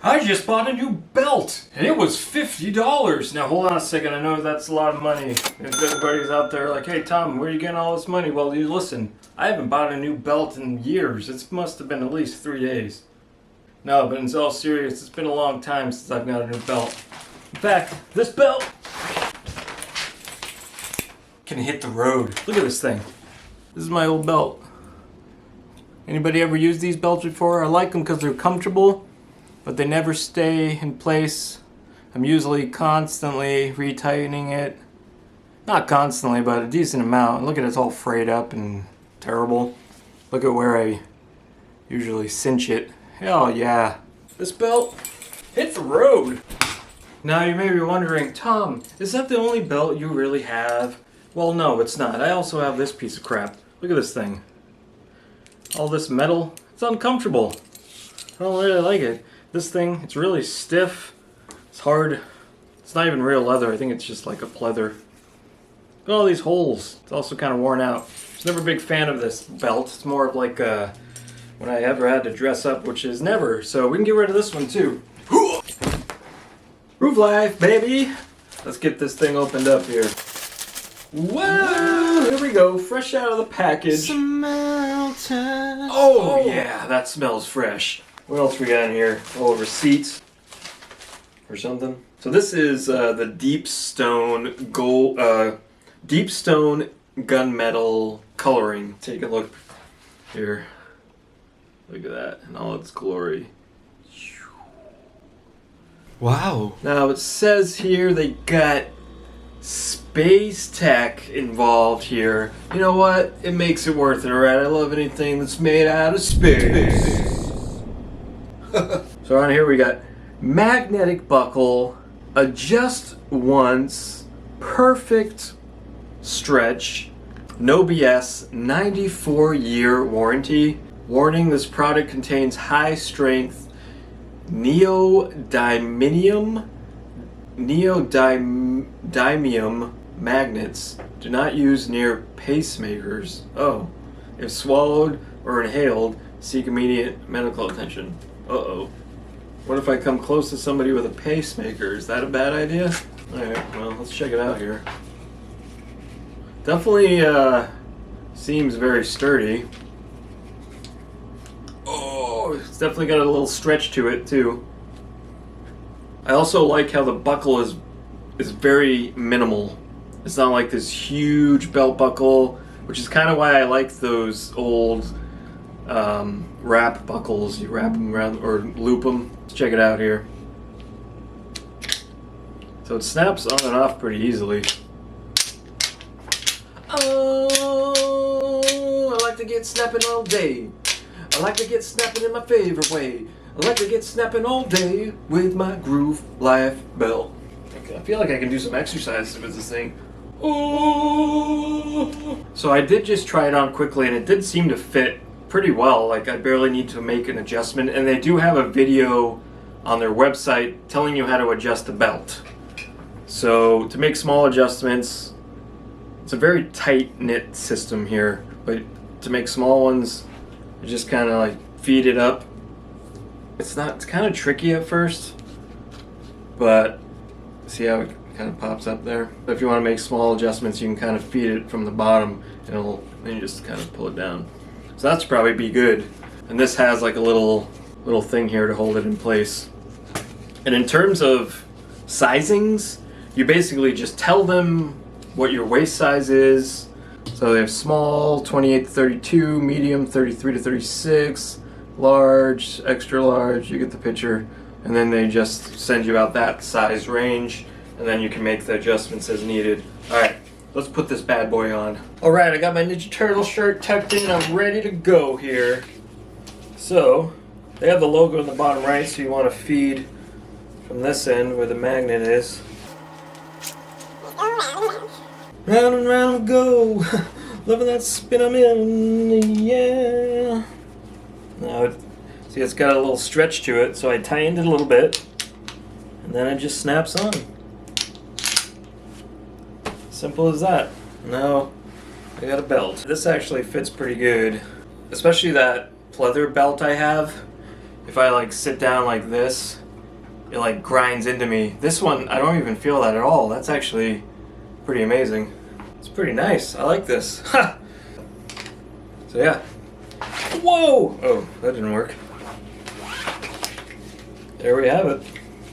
I just bought a new belt, and it was $50. Now hold on a second, I know that's a lot of money. If everybody's out there like, hey Tom, where are you getting all this money? Well, you listen, I haven't bought a new belt in years. It must have been at least 3 days. No, but in all seriousness, it's been a long time since I've got a new belt. In fact, this belt can hit the road. Look at this thing. This is my old belt. Anybody ever used these belts before? I like them because they're comfortable, but they never stay in place. I'm usually constantly retightening it. Not constantly, but a decent amount. Look at it, it's all frayed up and terrible. Look at where I usually cinch it. Hell yeah. This belt hit the road. Now you may be wondering, Tom, is that the only belt you really have? Well, no, it's not. I also have this piece of crap. Look at this thing. All this metal, it's uncomfortable. I don't really like it. This thing, it's really stiff. It's hard. It's not even real leather. I think it's just like a pleather. Look at all these holes. It's also kind of worn out. I was never a big fan of this belt. It's more of like when I ever had to dress up, which is never. So we can get rid of this one too. Roof life, baby. Let's get this thing opened up here. Whoa! Here we go, fresh out of the package. Oh yeah, that smells fresh. What else we got in here? Oh, receipts or something. So this is the Deep Stone gunmetal coloring. Take a look here. Look at that in all its glory. Wow. Now it says here they got space tech involved here. You know what? It makes it worth it, alright? I love anything that's made out of space. So on here we got magnetic buckle, adjust once, perfect stretch, no BS, 94-year warranty. Warning, this product contains high strength neodymium magnets. Do not use near pacemakers. Oh, if swallowed or inhaled, seek immediate medical attention. Uh-oh. What if I come close to somebody with a pacemaker? Is that a bad idea? Alright, well, let's check it out here. Definitely seems very sturdy. Oh, it's definitely got a little stretch to it too. I also like how the buckle is very minimal. It's not like this huge belt buckle, which is kind of why I like those old wrap buckles. You wrap them around or loop them. Let's check it out here. So it snaps on and off pretty easily. Oh, I like to get snapping all day. I like to get snapping in my favorite way. I like to get snapping all day with my Groove Life belt. Okay, I feel like I can do some exercises with this thing. Oh! So I did just try it on quickly and it did seem to fit pretty well. Like I barely need to make an adjustment, and they do have a video on their website telling you how to adjust the belt. So to make small adjustments, it's a very tight-knit system here, but to make small ones, you just kind of like feed it up. It's kind of tricky at first, but see how it kind of pops up there? But if you want to make small adjustments, you can kind of feed it from the bottom and then you just kind of pull it down. So that's probably be good. And this has like a little thing here to hold it in place. And in terms of sizings, you basically just tell them what your waist size is. So they have small, 28 to 32, medium, 33 to 36, large, extra large, you get the picture. And then they just send you out that size range, and then you can make the adjustments as needed. Alright, let's put this bad boy on. Alright, I got my Ninja Turtle shirt tucked in, I'm ready to go here. So, they have the logo in the bottom right, so you want to feed from this end where the magnet is. Round and round we go, loving that spin I'm in, yeah. Now, see, it's got a little stretch to it, so I tightened it a little bit, and then it just snaps on. Simple as that. Now, I got a belt. This actually fits pretty good, especially that pleather belt I have. If I like sit down like this, it like grinds into me. This one, I don't even feel that at all. That's actually pretty amazing. It's pretty nice. I like this. Ha! So yeah. Whoa! Oh, that didn't work. There we have it.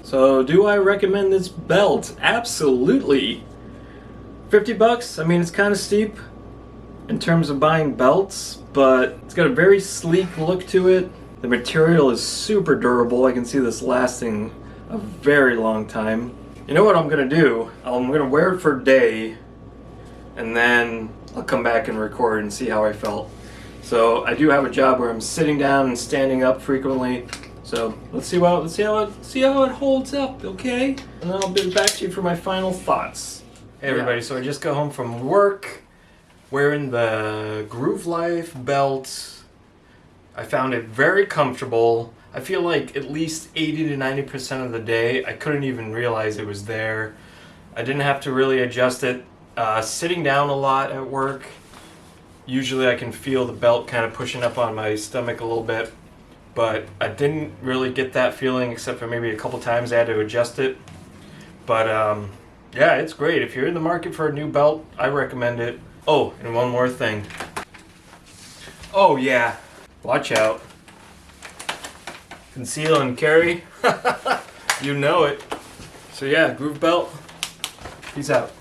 So do I recommend this belt? Absolutely. 50 bucks? I mean, it's kind of steep in terms of buying belts, but it's got a very sleek look to it. The material is super durable. I can see this lasting a very long time. You know what I'm gonna do? I'm gonna wear it for a day, and then I'll come back and record and see how I felt. So I do have a job where I'm sitting down and standing up frequently. So let's see how it holds up, okay? And then I'll be back to you for my final thoughts. Hey everybody, so I just got home from work, wearing the Groove Life belt. I found it very comfortable. I feel like at least 80 to 90% of the day, I couldn't even realize it was there. I didn't have to really adjust it. Sitting down a lot at work, usually I can feel the belt kind of pushing up on my stomach a little bit, but I didn't really get that feeling except for maybe a couple times I had to adjust it. But yeah, it's great. If you're in the market for a new belt, I recommend it. Oh, and one more thing. Oh yeah, watch out. Conceal and carry. You know it. So yeah, Groove Belt. Peace out.